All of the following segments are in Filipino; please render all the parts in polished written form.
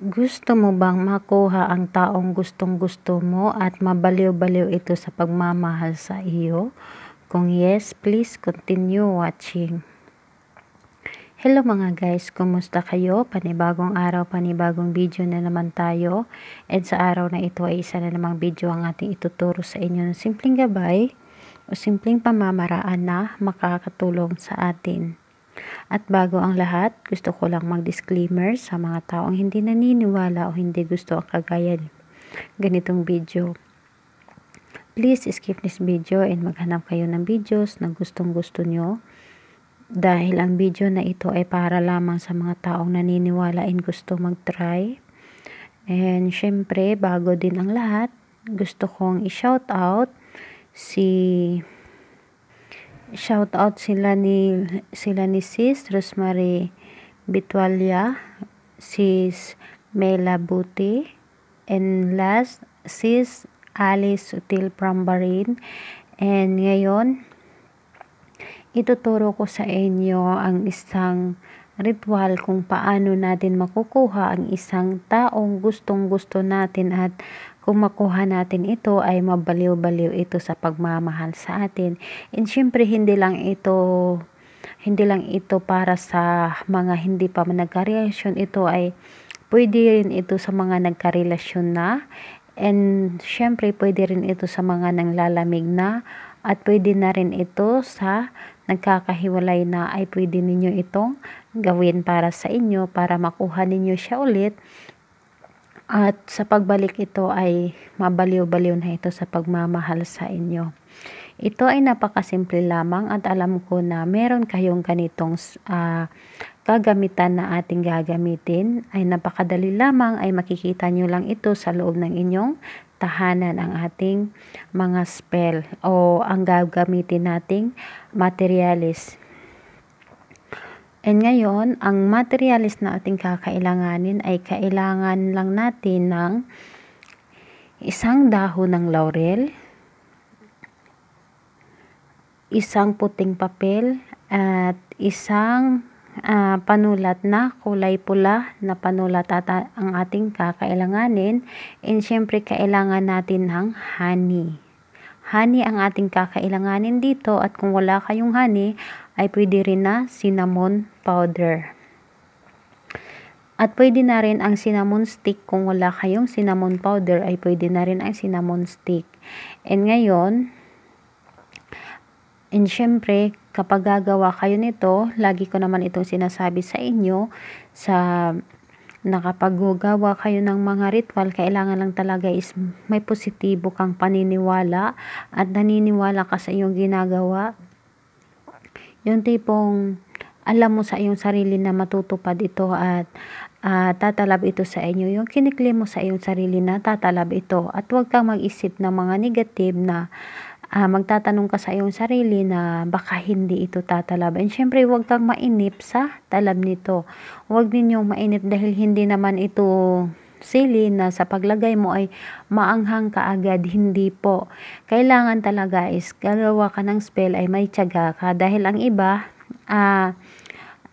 Gusto mo bang makuha ang taong gustong-gusto mo at mabaliw-baliw ito sa pagmamahal sa iyo? Kung yes, please continue watching. Hello mga guys, kumusta kayo? Panibagong araw, panibagong video na naman tayo. At sa araw na ito ay isa na namang video ang ating ituturo sa inyo ng simpleng gabay o simpleng pamamaraan na makakatulong sa atin. At bago ang lahat, gusto ko lang mag-disclaimer sa mga taong hindi naniniwala o hindi gusto ang kagaya ganitong video. Please skip this video and maghanap kayo ng videos na gustong-gusto nyo. Dahil ang video na ito ay para lamang sa mga taong naniniwala and gusto mag-try. And syempre, bago din ang lahat, gusto kong i-shout out sila ni Sis Rosemary Bitwalia, Sis Mela Buti, and last Sis Alice Util Prambarin. And ngayon, ituturo ko sa inyo ang isang ritual kung paano natin makukuha ang isang taong gustong-gusto natin, at kung makuha natin ito ay mabaliw-baliw ito sa pagmamahal sa atin. And syempre hindi lang ito para sa mga hindi pa nagkarelasyon, ito ay pwede rin ito sa mga nagkarelasyon na, and syempre pwede rin ito sa mga nanglalamig na, at pwede na rin ito sa nagkakahiwalay na, ay pwede ninyo itong gawin para sa inyo para makuha ninyo siya ulit. At sa pagbalik ito ay mabaliw-baliw na ito sa pagmamahal sa inyo. Ito ay napakasimple lamang, at alam ko na meron kayong ganitong kagamitan na ating gagamitin. Ay napakadali lamang, ay makikita nyo lang ito sa loob ng inyong tahanan, ang ating mga spell o ang gagamitin nating materialis. And ngayon, ang materialis na ating kakailanganin ay kailangan lang natin ng isang dahon ng laurel, isang puting papel, at isang panulat na kulay pula na panulat at ang ating kakailanganin. And syempre kailangan natin ng honey. Honey ang ating kakailanganin dito, at kung wala kayong honey ay pwede rin na cinnamon powder. At pwede na rin ang cinnamon stick. Kung wala kayong cinnamon powder ay pwede na rin ang cinnamon stick. And ngayon, and syempre kapag gagawa kayo nito, lagi ko naman itong sinasabi sa inyo, na kapag gawa kayo ng mga ritual, kailangan lang talaga is may positibo kang paniniwala at naniniwala ka sa iyong ginagawa. Yung tipong alam mo sa iyong sarili na matutupad ito at tatalab ito sa inyo. Yung kiniklaim mo sa iyong sarili na tatalab ito, at huwag kang mag-isip ng mga negative na magtatanong ka sa iyong sarili na baka hindi ito tatalab. And syempre huwag kang mainip sa talab nito. Huwag ninyong mainip dahil hindi naman ito sili na sa paglagay mo ay maanghang ka agad. Hindi po. Kailangan talaga is gagawa ka ng spell ay may tiyaga ka, dahil ang iba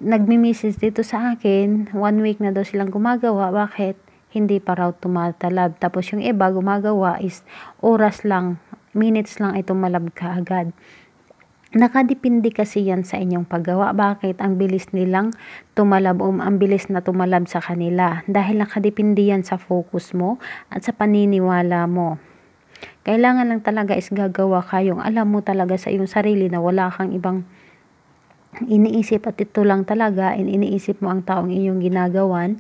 nagmi-message dito sa akin 1 week na daw silang gumagawa, bakit hindi pa raw tumatalab. Tapos yung iba gumagawa is oras lang, minutes lang ay tumalab ka agad. Nakadepende kasi yan sa inyong paggawa. Bakit ang bilis nilang tumalab o ang bilis na tumalab sa kanila? Dahil nakadepende yan sa focus mo at sa paniniwala mo. Kailangan lang talaga is gagawa kayong alam mo talaga sa iyong sarili na wala kang ibang iniisip, at ito lang talaga, iniisip mo ang taong iyong ginagawan.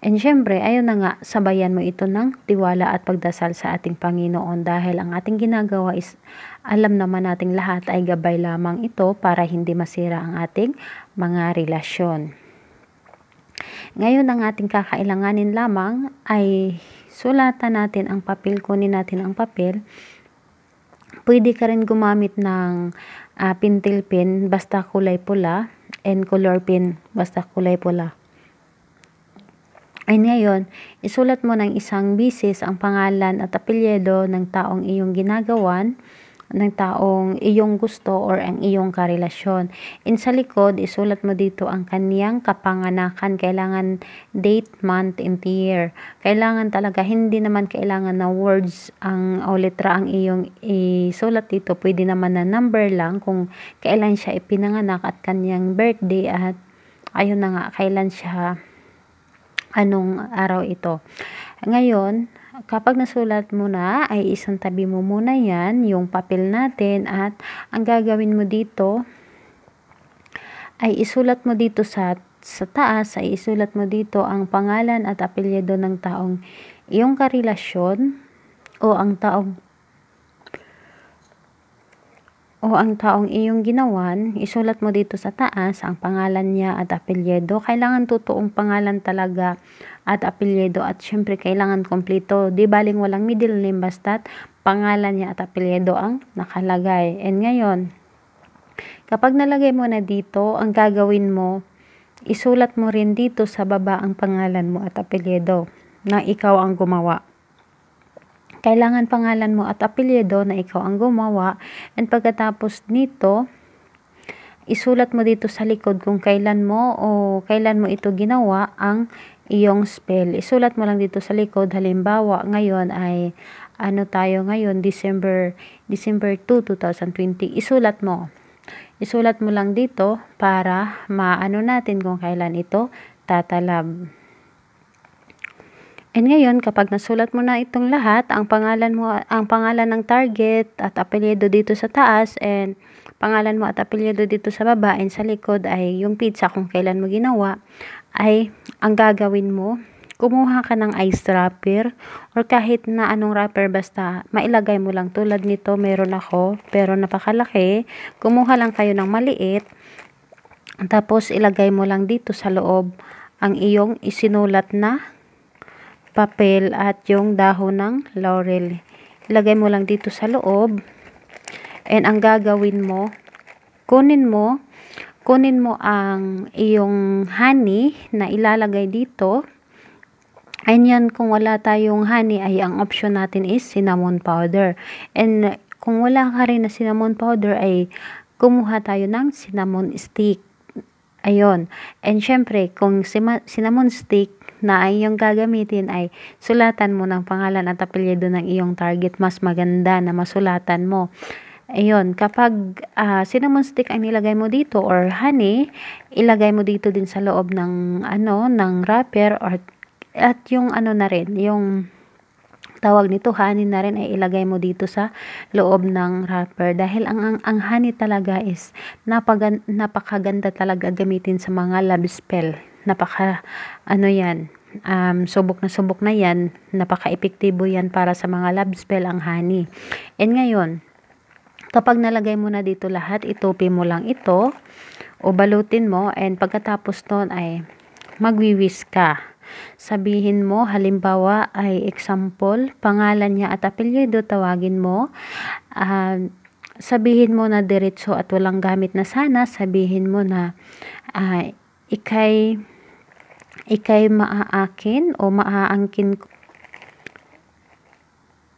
And syempre, ayun na nga, sabayan mo ito ng tiwala at pagdasal sa ating Panginoon, dahil ang ating ginagawa is alam naman nating lahat ay gabay lamang ito para hindi masira ang ating mga relasyon. Ngayon, ang ating kakailanganin lamang ay sulatan natin ang papel, kunin natin ang papel. Pwede ka rin gumamit ng pentel pen basta kulay pula, and color pen basta kulay pula. Ay ngayon, isulat mo ng isang bisis ang pangalan at apelyido ng taong iyong ginagawan, ng taong iyong gusto or ang iyong karelasyon. And sa likod, isulat mo dito ang kaniyang kapanganakan. Kailangan date, month, and year. Kailangan talaga, hindi naman kailangan na words ang o letra ang iyong isulat dito. Pwede naman na number lang kung kailan siya ipinanganak at kaniyang birthday at ayun na nga, kailan siya, anong araw ito. Ngayon, kapag nasulat mo na, ay isang tabi mo muna yan, yung papel natin, at ang gagawin mo dito, ay isulat mo dito sa taas, ay isulat mo dito ang pangalan at apelyido ng taong iyong karelasyon, o ang taong iyong ginawan. Isulat mo dito sa taas ang pangalan niya at apelyido. Kailangan totoong pangalan talaga at apelyido, at syempre kailangan kompleto. Di baling walang middle name, basta't pangalan niya at apelyido ang nakalagay. And ngayon, kapag nalagay mo na dito, ang gagawin mo, isulat mo rin dito sa baba ang pangalan mo at apelyido na ikaw ang gumawa. Kailangan pangalan mo at apelyido na ikaw ang gumawa, and pagkatapos nito, isulat mo dito sa likod kung kailan mo ito ginawa ang iyong spell. Isulat mo lang dito sa likod. Halimbawa, ngayon ay ano tayo ngayon, December 2, 2020. Isulat mo lang dito para maano natin kung kailan ito tatalab. And ngayon, kapag nasulat mo na itong lahat, ang pangalan ng target at apelyido dito sa taas, and pangalan mo at apelyido dito sa baba, and sa likod ay yung pizza kung kailan mo ginawa, ay ang gagawin mo, kumuha ka ng ice wrapper or kahit na anong wrapper, basta mailagay mo lang. Tulad nito, meron ako pero napakalaki. Kumuha lang kayo ng maliit, tapos ilagay mo lang dito sa loob ang iyong isinulat na papel at yung dahon ng laurel. Ilagay mo lang dito sa loob, and ang gagawin mo, kunin mo ang iyong honey na ilalagay dito. And yan, kung wala tayong honey, ay ang option natin is cinnamon powder. And kung wala ka rin na cinnamon powder, ay kumuha tayo ng cinnamon stick. Ayun. And syempre, kung cinnamon stick na ay yung gagamitin, ay sulatan mo ng pangalan at apelyido ng iyong target. Mas maganda na masulatan mo. Ayun, kapag cinnamon stick ang nilagay mo dito or honey, ilagay mo dito din sa loob ng wrapper, at yung na rin, yung tawag nito honey na rin, ay ilagay mo dito sa loob ng wrapper. Dahil ang honey talaga is napakaganda talaga gamitin sa mga love spell. Subok na yan, napaka-epektibo yan para sa mga love spell ang honey. And ngayon, kapag nalagay mo na dito lahat, itupi mo lang ito o balutin mo, and pagkatapos nun ay magwiwis ka. Sabihin mo, halimbawa ay example, pangalan niya at apelyido, tawagin mo. Sabihin mo na diretso at walang gamit na sana. Sabihin mo na ikay maaakin o maaangkin ko.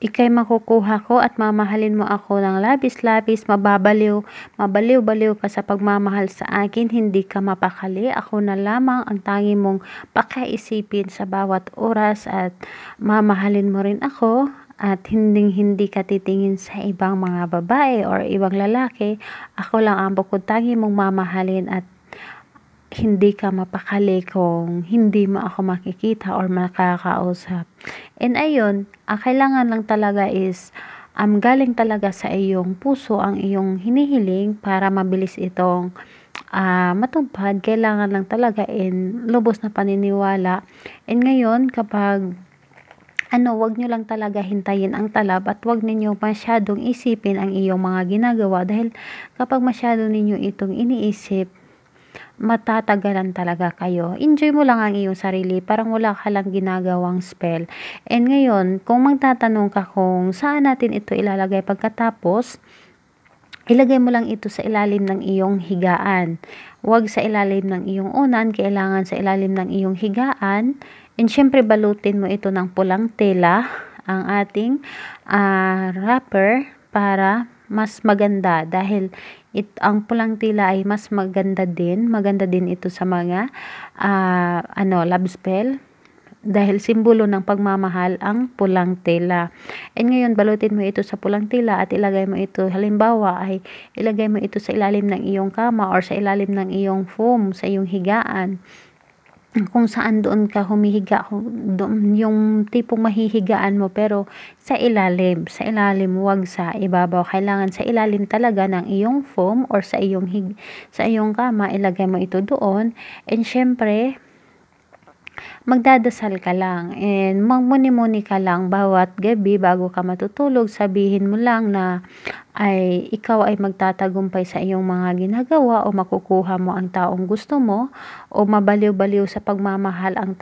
Ikay makukuha ko at mamahalin mo ako ng labis-labis, mabaliw-baliw ka sa pagmamahal sa akin, hindi ka mapakali. Ako na lamang ang tangi mong pakaisipin sa bawat oras, at mamahalin mo rin ako at hindi ka titingin sa ibang mga babae or ibang lalaki. Ako lang ang bukod tangi mong mamahalin, at hindi ka mapakali kung hindi mo ako makikita or makakausap. And ayun, kailangan lang talaga is galing talaga sa iyong puso ang iyong hinihiling para mabilis itong matupad. Kailangan lang talaga lubos na paniniwala. And ngayon, kapag wag nyo lang talaga hintayin ang talab, at wag ninyo masyadong isipin ang iyong mga ginagawa, dahil kapag masyado ninyo itong iniisip, matatagalan talaga kayo. Enjoy mo lang ang iyong sarili, parang wala ka lang ginagawang spell. And ngayon, kung magtatanong ka kung saan natin ito ilalagay pagkatapos, ilagay mo lang ito sa ilalim ng iyong higaan. Huwag sa ilalim ng iyong unan, kailangan sa ilalim ng iyong higaan. And syempre, balutin mo ito ng pulang tela, ang ating wrapper, para mas maganda dahil ang pulang tila ay mas maganda din ito sa mga love spell dahil simbolo ng pagmamahal ang pulang tela. And ngayon, balutin mo ito sa pulang tela at ilagay mo ito, halimbawa ay ilagay mo ito sa ilalim ng iyong kama or sa ilalim ng iyong foam, sa iyong higaan. Kung saan doon ka humihiga, yung tipong mahihigaan mo pero sa ilalim, wag sa ibabaw. Kailangan sa ilalim talaga ng iyong foam or sa iyong kama, ilagay mo ito doon. And syempre, magdadasal ka lang and magmuni-muni ka lang bawat gabi bago ka matutulog. Sabihin mo lang na ikaw ay magtatagumpay sa iyong mga ginagawa o makukuha mo ang taong gusto mo o mabaliw-baliw sa pagmamahal ang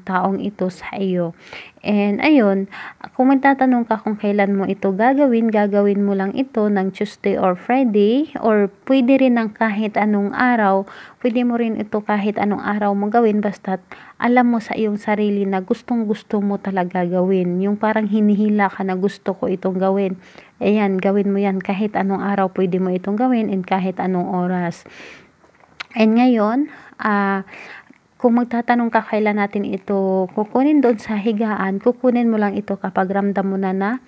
taong ito sa iyo. And ayun, kung magtatanong ka kung kailan mo ito gagawin mo lang ito ng Tuesday or Friday or pwede rin ng kahit anong araw. Pwede mo rin ito kahit anong araw mo gawin basta't alam mo sa iyong sarili na gustong-gusto mo talaga gawin. Yung parang hinihila ka na gusto ko itong gawin. Ayan, gawin mo yan kahit anong araw pwede mo itong gawin and kahit anong oras. And ngayon, kung magtatanong ka kailan natin ito kukunin doon sa higaan, kukunin mo lang ito kapag ramdam mo na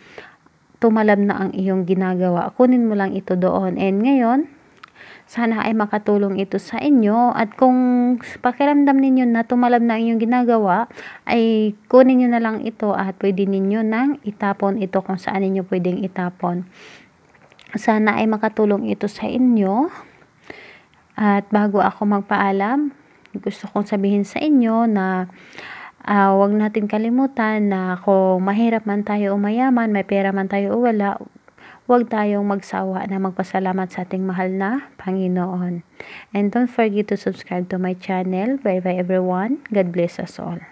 tumalab na ang iyong ginagawa. Kunin mo lang ito doon. And ngayon, sana ay makatulong ito sa inyo at kung pakiramdam ninyo na tumalab na ang iyong ginagawa, ay kunin nyo na lang ito at pwede ninyo nang itapon ito kung saan ninyo pwedeng itapon. Sana ay makatulong ito sa inyo. At bago ako magpaalam, gusto kong sabihin sa inyo na huwag natin kalimutan na kung mahirap man tayo o mayaman, may pera man tayo o wala, huwag tayong magsawa na magpasalamat sa ating mahal na Panginoon. And don't forget to subscribe to my channel. Bye bye everyone. God bless us all.